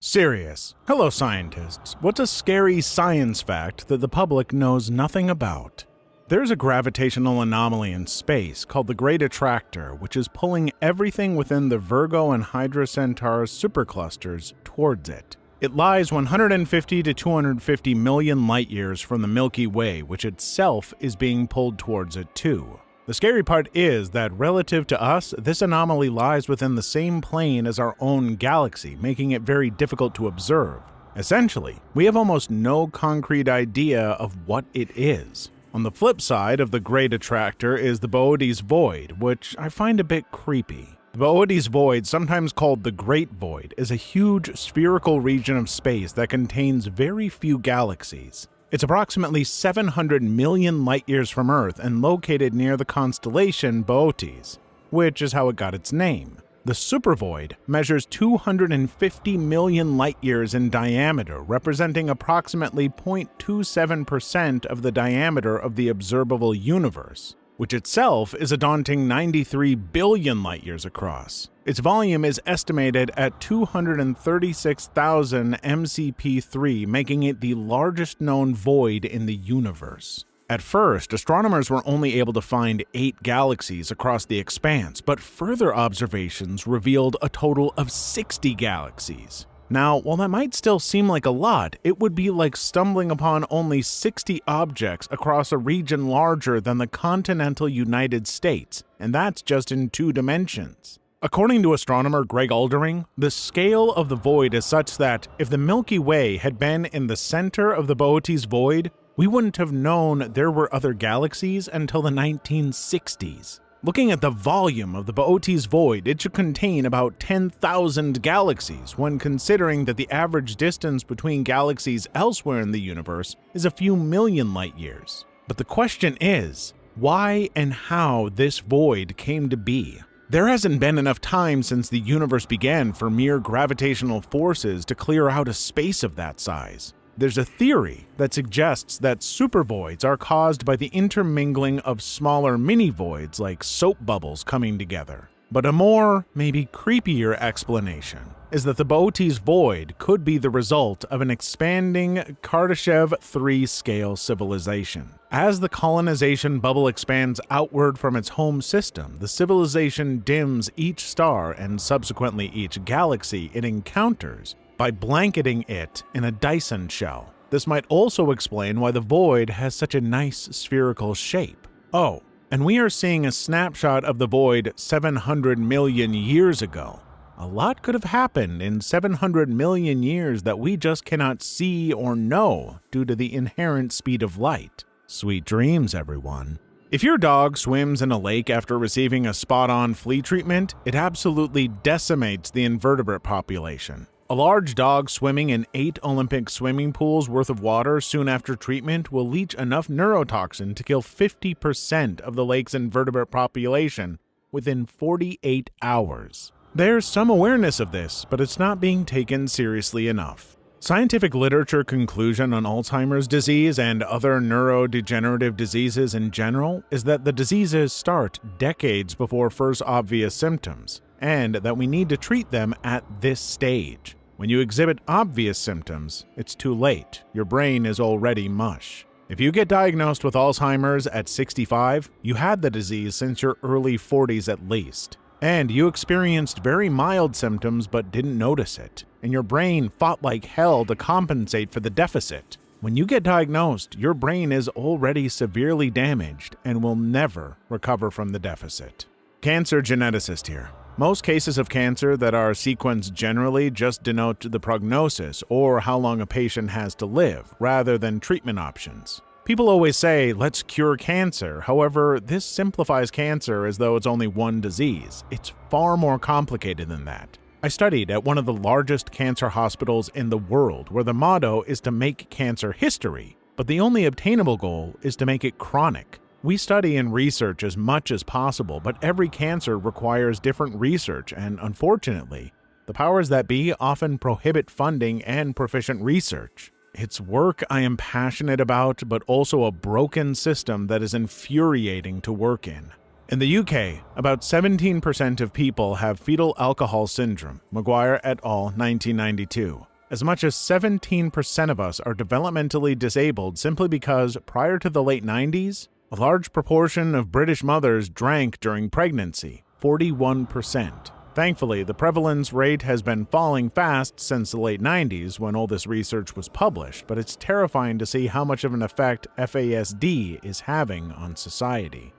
Scariest. Hello, scientists. What's a scary science fact that the public knows nothing about? There's a gravitational anomaly in space called the Great Attractor, which is pulling everything within the Virgo and Hydra Centaurus superclusters towards it. It lies 150 to 250 million light-years from the Milky Way, which itself is being pulled towards it too. The scary part is that relative to us, this anomaly lies within the same plane as our own galaxy, making it very difficult to observe. Essentially, we have almost no concrete idea of what it is. On the flip side of the Great Attractor is the Boötes Void, which I find a bit creepy. The Boötes Void, sometimes called the Great Void, is a huge spherical region of space that contains very few galaxies. It's approximately 700 million light-years from Earth and located near the constellation Boötes, which is how it got its name. The supervoid measures 250 million light-years in diameter, representing approximately 0.27% of the diameter of the observable universe, which itself is a daunting 93 billion light-years across. Its volume is estimated at 236,000 MCP3, making it the largest known void in the universe. At first, astronomers were only able to find 8 galaxies across the expanse, but further observations revealed a total of 60 galaxies. Now, while that might still seem like a lot, it would be like stumbling upon only 60 objects across a region larger than the continental United States, and that's just in 2 dimensions. According to astronomer Greg Aldering, the scale of the void is such that if the Milky Way had been in the center of the Boötes Void, we wouldn't have known there were other galaxies until the 1960s. Looking at the volume of the Boötes Void, it should contain about 10,000 galaxies when considering that the average distance between galaxies elsewhere in the universe is a few million light-years. But the question is, why and how this void came to be? There hasn't been enough time since the universe began for mere gravitational forces to clear out a space of that size. There's a theory that suggests that supervoids are caused by the intermingling of smaller mini-voids like soap bubbles coming together. But a more, maybe creepier explanation is that the Boötes Void could be the result of an expanding Kardashev 3 scale civilization. As the colonization bubble expands outward from its home system, the civilization dims each star and subsequently each galaxy it encounters by blanketing it in a Dyson shell. This might also explain why the void has such a nice spherical shape. Oh, and we are seeing a snapshot of the void 700 million years ago. A lot could have happened in 700 million years that we just cannot see or know due to the inherent speed of light. Sweet dreams, everyone. If your dog swims in a lake after receiving a spot-on flea treatment, it absolutely decimates the invertebrate population. A large dog swimming in 8 Olympic swimming pools worth of water soon after treatment will leach enough neurotoxin to kill 50% of the lake's invertebrate population within 48 hours. There's some awareness of this, but it's not being taken seriously enough. Scientific literature conclusion on Alzheimer's disease and other neurodegenerative diseases in general is that the diseases start decades before first obvious symptoms, and that we need to treat them at this stage. When you exhibit obvious symptoms, it's too late. Your brain is already mush. If you get diagnosed with Alzheimer's at 65, you had the disease since your early 40s at least. And you experienced very mild symptoms but didn't notice it, and your brain fought like hell to compensate for the deficit. When you get diagnosed, your brain is already severely damaged and will never recover from the deficit. Cancer geneticist here. Most cases of cancer that are sequenced generally just denote the prognosis or how long a patient has to live, rather than treatment options. People always say, let's cure cancer. However, this simplifies cancer as though it's only one disease. It's far more complicated than that. I studied at one of the largest cancer hospitals in the world, where the motto is to make cancer history, but the only obtainable goal is to make it chronic. We study and research as much as possible, but every cancer requires different research, and unfortunately, the powers that be often prohibit funding and proficient research. It's work I am passionate about, but also a broken system that is infuriating to work in. In the UK, about 17% of people have fetal alcohol syndrome, Maguire et al. 1992. As much as 17% of us are developmentally disabled simply because, prior to the late 90s, a large proportion of British mothers drank during pregnancy, 41%. Thankfully, the prevalence rate has been falling fast since the late 90s when all this research was published, but it's terrifying to see how much of an effect FASD is having on society.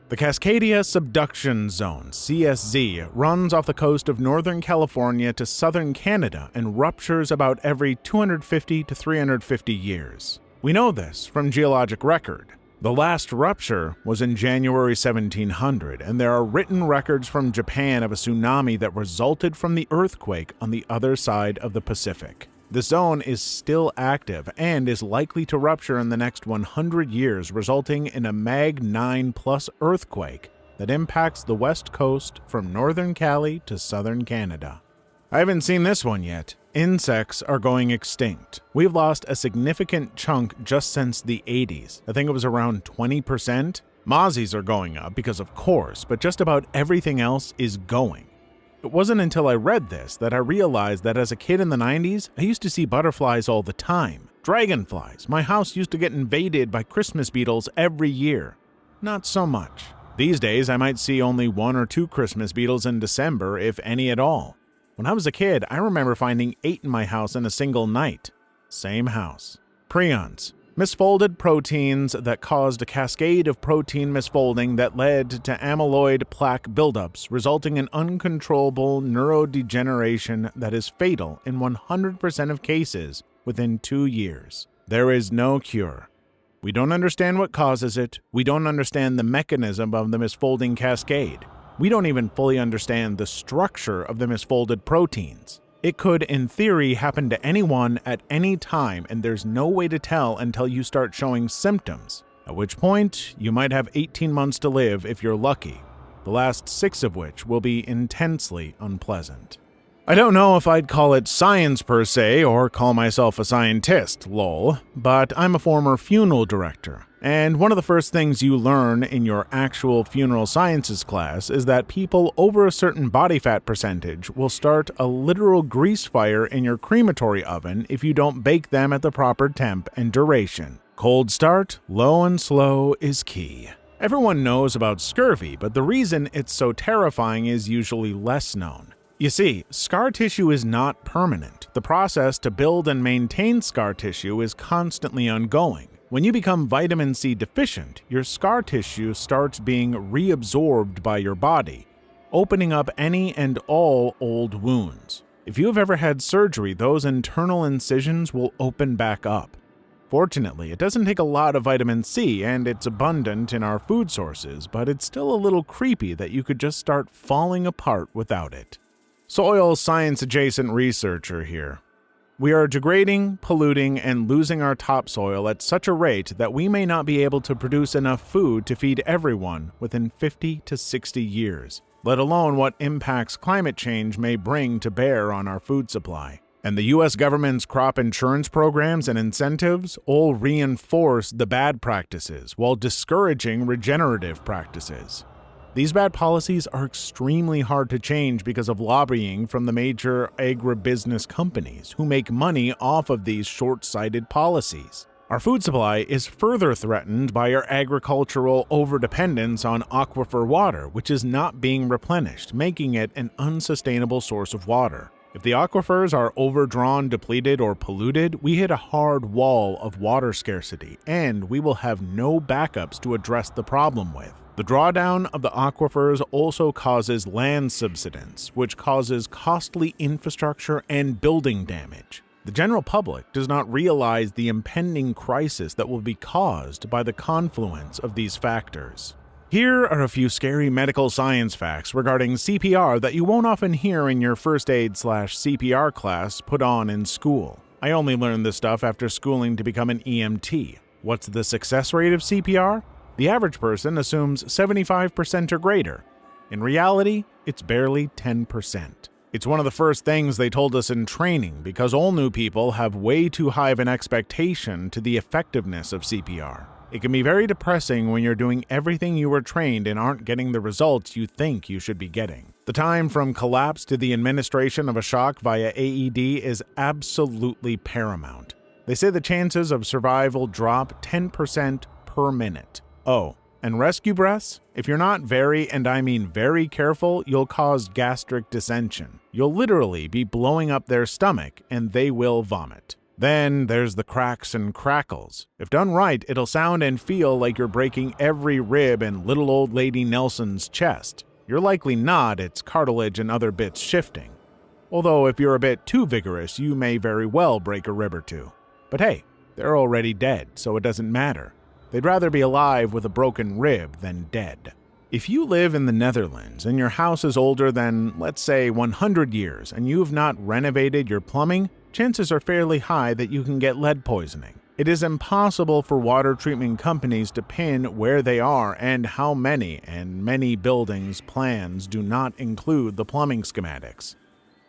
The Cascadia Subduction Zone, CSZ, runs off the coast of Northern California to southern Canada and ruptures about every 250 to 350 years. We know this from geologic record. The last rupture was in January 1700, and there are written records from Japan of a tsunami that resulted from the earthquake on the other side of the Pacific. The zone is still active and is likely to rupture in the next 100 years, resulting in a Mag 9+ earthquake that impacts the west coast from northern Cali to southern Canada. I haven't seen this one yet. Insects are going extinct. We've lost a significant chunk just since the 80s. I think it was around 20%. Mozzies are going up because of course, but just about everything else is going. It wasn't until I read this that I realized that as a kid in the 90s, I used to see butterflies all the time. Dragonflies. My house used to get invaded by Christmas beetles every year. Not so much. These days, I might see only 1 or 2 Christmas beetles in December, if any at all. When I was a kid, I remember finding 8 in my house in a single night. Same house. Prions. Misfolded proteins that caused a cascade of protein misfolding that led to amyloid plaque buildups, resulting in uncontrollable neurodegeneration that is fatal in 100% of cases within 2 years. There is no cure. We don't understand what causes it. We don't understand the mechanism of the misfolding cascade. We don't even fully understand the structure of the misfolded proteins. It could, in theory, happen to anyone at any time, and there's no way to tell until you start showing symptoms, at which point you might have 18 months to live if you're lucky, the last 6 of which will be intensely unpleasant. I don't know if I'd call it science per se, or call myself a scientist, lol, but I'm a former funeral director. And one of the first things you learn in your actual funeral sciences class is that people over a certain body fat percentage will start a literal grease fire in your crematory oven if you don't bake them at the proper temp and duration. Cold start, low and slow is key. Everyone knows about scurvy, but the reason it's so terrifying is usually less known. You see, scar tissue is not permanent. The process to build and maintain scar tissue is constantly ongoing. When you become vitamin C deficient, your scar tissue starts being reabsorbed by your body, opening up any and all old wounds. If you have ever had surgery, those internal incisions will open back up. Fortunately, it doesn't take a lot of vitamin C, and it's abundant in our food sources, but it's still a little creepy that you could just start falling apart without it. Soil science-adjacent researcher here. We are degrading, polluting, and losing our topsoil at such a rate that we may not be able to produce enough food to feed everyone within 50 to 60 years, let alone what impacts climate change may bring to bear on our food supply. And the U.S. government's crop insurance programs and incentives all reinforce the bad practices while discouraging regenerative practices. These bad policies are extremely hard to change because of lobbying from the major agribusiness companies who make money off of these short-sighted policies. Our food supply is further threatened by our agricultural overdependence on aquifer water, which is not being replenished, making it an unsustainable source of water. If the aquifers are overdrawn, depleted, or polluted, we hit a hard wall of water scarcity, and we will have no backups to address the problem with. The drawdown of the aquifers also causes land subsidence, which causes costly infrastructure and building damage. The general public does not realize the impending crisis that will be caused by the confluence of these factors. Here are a few scary medical science facts regarding CPR that you won't often hear in your first aid/CPR class put on in school. I only learned this stuff after schooling to become an EMT. What's the success rate of CPR? The average person assumes 75% or greater. In reality, it's barely 10%. It's one of the first things they told us in training because all new people have way too high of an expectation to the effectiveness of CPR. It can be very depressing when you're doing everything you were trained and aren't getting the results you think you should be getting. The time from collapse to the administration of a shock via AED is absolutely paramount. They say the chances of survival drop 10% per minute. Oh, and rescue breaths? If you're not very, and I mean very careful, you'll cause gastric dissension. You'll literally be blowing up their stomach, and they will vomit. Then there's the cracks and crackles. If done right, it'll sound and feel like you're breaking every rib in little old lady Nelson's chest. You're likely not, it's cartilage and other bits shifting. Although if you're a bit too vigorous, you may very well break a rib or two. But hey, they're already dead, so it doesn't matter. They'd rather be alive with a broken rib than dead. If you live in the Netherlands and your house is older than, let's say, 100 years and you've not renovated your plumbing, chances are fairly high that you can get lead poisoning. It is impossible for water treatment companies to pin where they are and how many, and many buildings' plans do not include the plumbing schematics.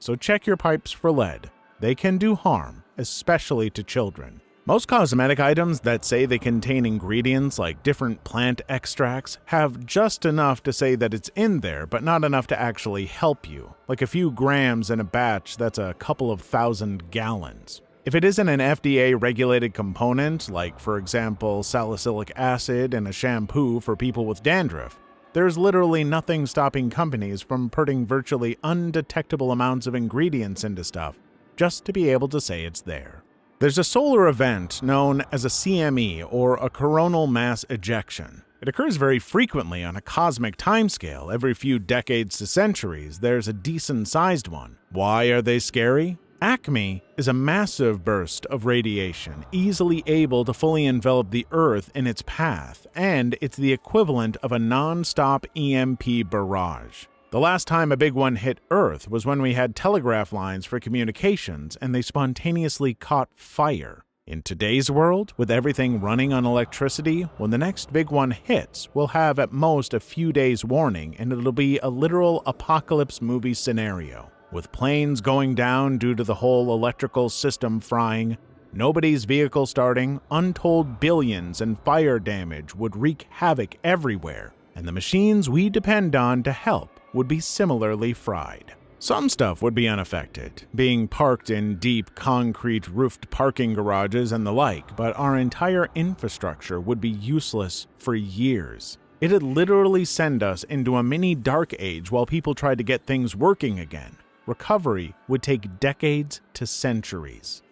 So check your pipes for lead. They can do harm, especially to children. Most cosmetic items that say they contain ingredients like different plant extracts have just enough to say that it's in there, but not enough to actually help you. Like a few grams in a batch that's a couple of thousand gallons. If it isn't an FDA-regulated component, like for example salicylic acid in a shampoo for people with dandruff, there's literally nothing stopping companies from putting virtually undetectable amounts of ingredients into stuff just to be able to say it's there. There's a solar event known as a CME, or a coronal mass ejection. It occurs very frequently on a cosmic timescale. Every few decades to centuries, there's a decent-sized one. Why are they scary? ACME is a massive burst of radiation, easily able to fully envelop the Earth in its path, and it's the equivalent of a non-stop EMP barrage. The last time a big one hit Earth was when we had telegraph lines for communications and they spontaneously caught fire. In today's world, with everything running on electricity, when the next big one hits, we'll have at most a few days warning and it'll be a literal apocalypse movie scenario. With planes going down due to the whole electrical system frying, nobody's vehicle starting, untold billions and fire damage would wreak havoc everywhere, and the machines we depend on to help would be similarly fried. Some stuff would be unaffected, being parked in deep, concrete-roofed parking garages and the like, but our entire infrastructure would be useless for years. It'd literally send us into a mini dark age while people try to get things working again. Recovery would take decades to centuries.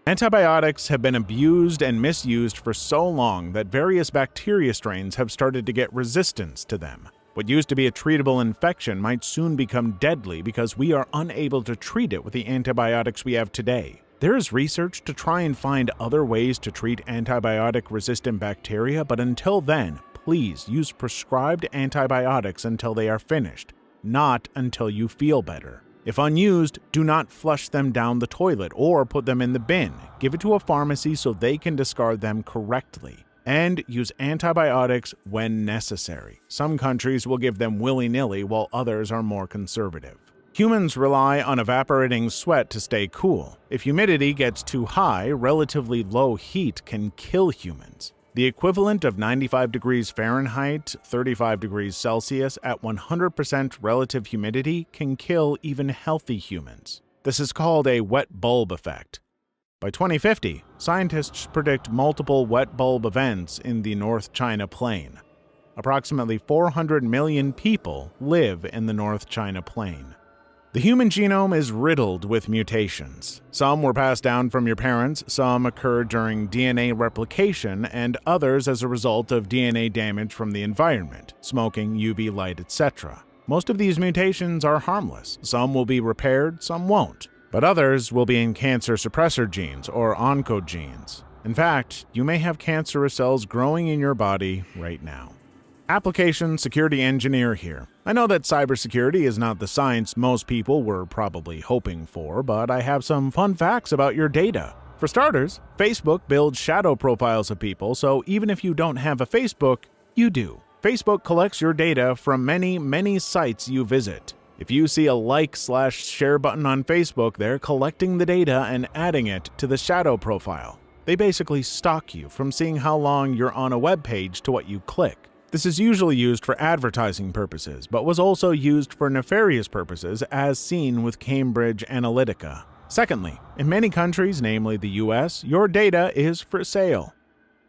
Antibiotics have been abused and misused for so long that various bacteria strains have started to get resistance to them. What used to be a treatable infection might soon become deadly because we are unable to treat it with the antibiotics we have today. There is research to try and find other ways to treat antibiotic-resistant bacteria, but until then, please use prescribed antibiotics until they are finished, not until you feel better. If unused, do not flush them down the toilet or put them in the bin. Give it to a pharmacy so they can discard them correctly. And use antibiotics when necessary. Some countries will give them willy-nilly while others are more conservative. Humans rely on evaporating sweat to stay cool. If humidity gets too high, relatively low heat can kill humans. The equivalent of 95 degrees Fahrenheit, 35 degrees Celsius at 100% relative humidity can kill even healthy humans. This is called a wet bulb effect. By 2050, scientists predict multiple wet bulb events in the North China Plain. Approximately 400 million people live in the North China Plain. The human genome is riddled with mutations. Some were passed down from your parents, some occurred during DNA replication, and others as a result of DNA damage from the environment, smoking, UV light, etc. Most of these mutations are harmless. Some will be repaired, some won't. But others will be in cancer suppressor genes or oncogenes. In fact, you may have cancerous cells growing in your body right now. Application security engineer here. I know that cybersecurity is not the science most people were probably hoping for, but I have some fun facts about your data. For starters, Facebook builds shadow profiles of people, so even if you don't have a Facebook, you do. Facebook collects your data from many sites you visit. If you see a like/share button on Facebook, they're collecting the data and adding it to the shadow profile. They basically stalk you from seeing how long you're on a web page to what you click. This is usually used for advertising purposes, but was also used for nefarious purposes as seen with Cambridge Analytica. Secondly, in many countries, namely the US, your data is for sale.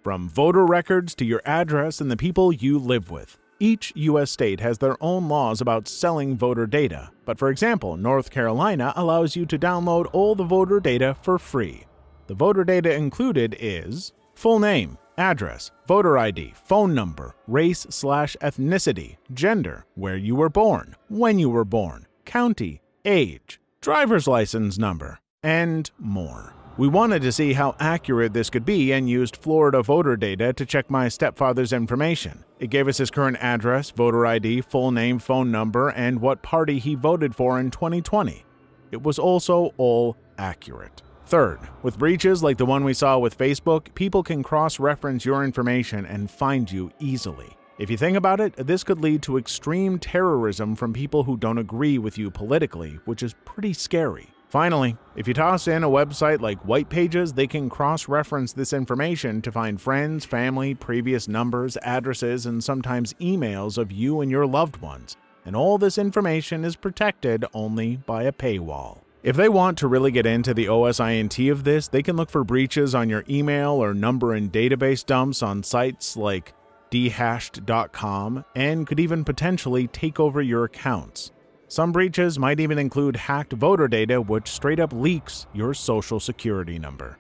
From voter records to your address and the people you live with. Each U.S. state has their own laws about selling voter data, but for example, North Carolina allows you to download all the voter data for free. The voter data included is full name, address, voter ID, phone number, race/ethnicity, gender, where you were born, when you were born, county, age, driver's license number, and more. We wanted to see how accurate this could be and used Florida voter data to check my stepfather's information. It gave us his current address, voter ID, full name, phone number, and what party he voted for in 2020. It was also all accurate. Third, with breaches like the one we saw with Facebook, people can cross-reference your information and find you easily. If you think about it, this could lead to extreme terrorism from people who don't agree with you politically, which is pretty scary. Finally, if you toss in a website like White Pages, they can cross-reference this information to find friends, family, previous numbers, addresses, and sometimes emails of you and your loved ones. And all this information is protected only by a paywall. If they want to really get into the OSINT of this, they can look for breaches on your email or number and database dumps on sites like dhashed.com and could even potentially take over your accounts. Some breaches might even include hacked voter data, which straight up leaks your social security number.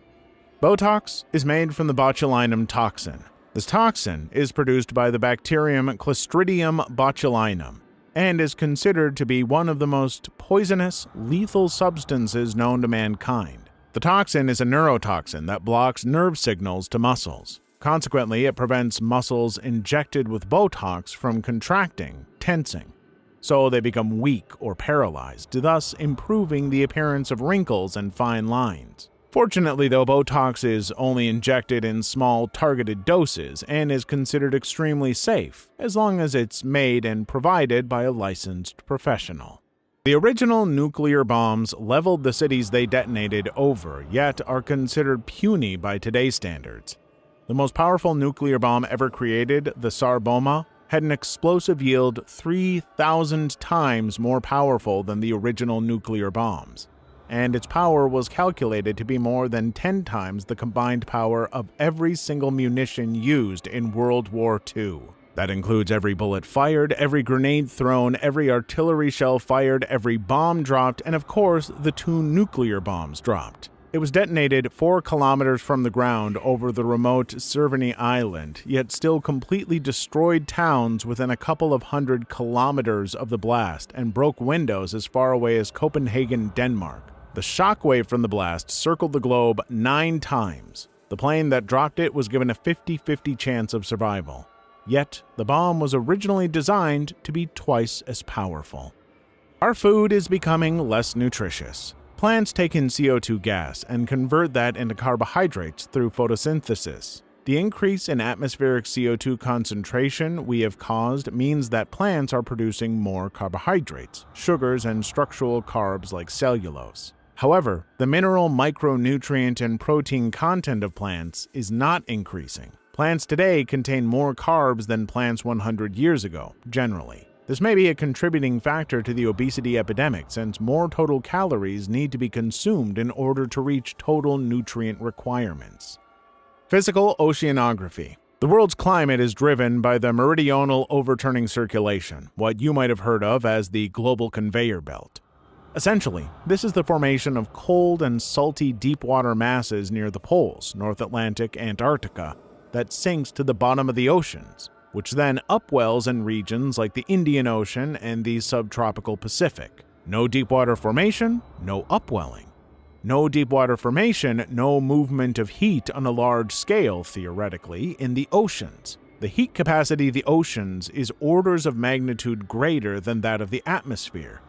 Botox is made from the botulinum toxin. This toxin is produced by the bacterium Clostridium botulinum and is considered to be one of the most poisonous, lethal substances known to mankind. The toxin is a neurotoxin that blocks nerve signals to muscles. Consequently, it prevents muscles injected with Botox from contracting, tensing, so they become weak or paralyzed, thus improving the appearance of wrinkles and fine lines. Fortunately, though, Botox is only injected in small, targeted doses and is considered extremely safe, as long as it's made and provided by a licensed professional. The original nuclear bombs leveled the cities they detonated over, yet are considered puny by today's standards. The most powerful nuclear bomb ever created, the Tsar Bomba, had an explosive yield 3,000 times more powerful than the original nuclear bombs, and its power was calculated to be more than 10 times the combined power of every single munition used in World War II. That includes every bullet fired, every grenade thrown, every artillery shell fired, every bomb dropped, and of course, the 2 nuclear bombs dropped. It was detonated 4 kilometers from the ground over the remote Cerveny Island, yet still completely destroyed towns within a couple of 100 kilometers of the blast and broke windows as far away as Copenhagen, Denmark. The shockwave from the blast circled the globe 9 times. The plane that dropped it was given a 50-50 chance of survival. Yet, the bomb was originally designed to be twice as powerful. Our food is becoming less nutritious. Plants take in CO2 gas and convert that into carbohydrates through photosynthesis. The increase in atmospheric CO2 concentration we have caused means that plants are producing more carbohydrates, sugars, and structural carbs like cellulose. However, the mineral, micronutrient, and protein content of plants is not increasing. Plants today contain more carbs than plants 100 years ago, generally. This may be a contributing factor to the obesity epidemic, since more total calories need to be consumed in order to reach total nutrient requirements. Physical oceanography. The world's climate is driven by the meridional overturning circulation, what you might have heard of as the global conveyor belt. Essentially, this is the formation of cold and salty deep-water masses near the poles, North Atlantic, Antarctica, that sinks to the bottom of the oceans, which then upwells in regions like the Indian Ocean and the subtropical Pacific. No deepwater formation, no upwelling. No deepwater formation, no movement of heat on a large scale, theoretically, in the oceans. The heat capacity of the oceans is orders of magnitude greater than that of the atmosphere.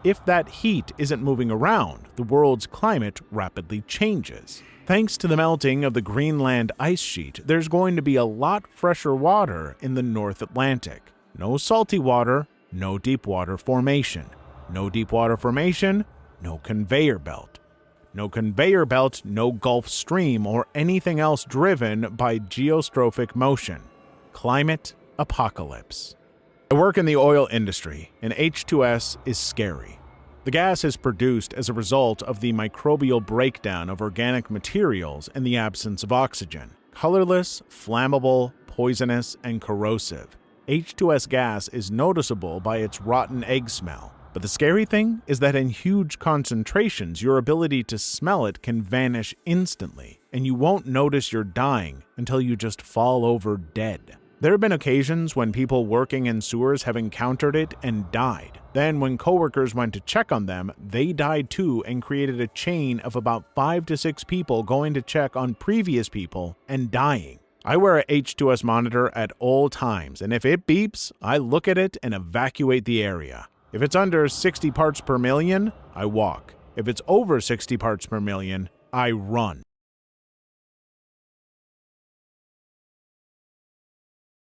If that heat isn't moving around, the world's climate rapidly changes. Thanks to the melting of the Greenland ice sheet, there's going to be a lot fresher water in the North Atlantic. No salty water, no deep water formation. No deep water formation, no conveyor belt. No conveyor belt, no Gulf Stream or anything else driven by geostrophic motion. Climate Apocalypse. I work in the oil industry, and H2S is scary. The gas is produced as a result of the microbial breakdown of organic materials in the absence of oxygen. Colorless, flammable, poisonous, and corrosive, H2S gas is noticeable by its rotten egg smell. But the scary thing is that in huge concentrations, your ability to smell it can vanish instantly, and you won't notice you're dying until you just fall over dead. There have been occasions when people working in sewers have encountered it and died. Then when coworkers went to check on them, they died too and created a chain of about 5 to 6 people going to check on previous people and dying. I wear a H2S monitor at all times, and if it beeps, I look at it and evacuate the area. If it's under 60 parts per million, I walk. If it's over 60 parts per million, I run.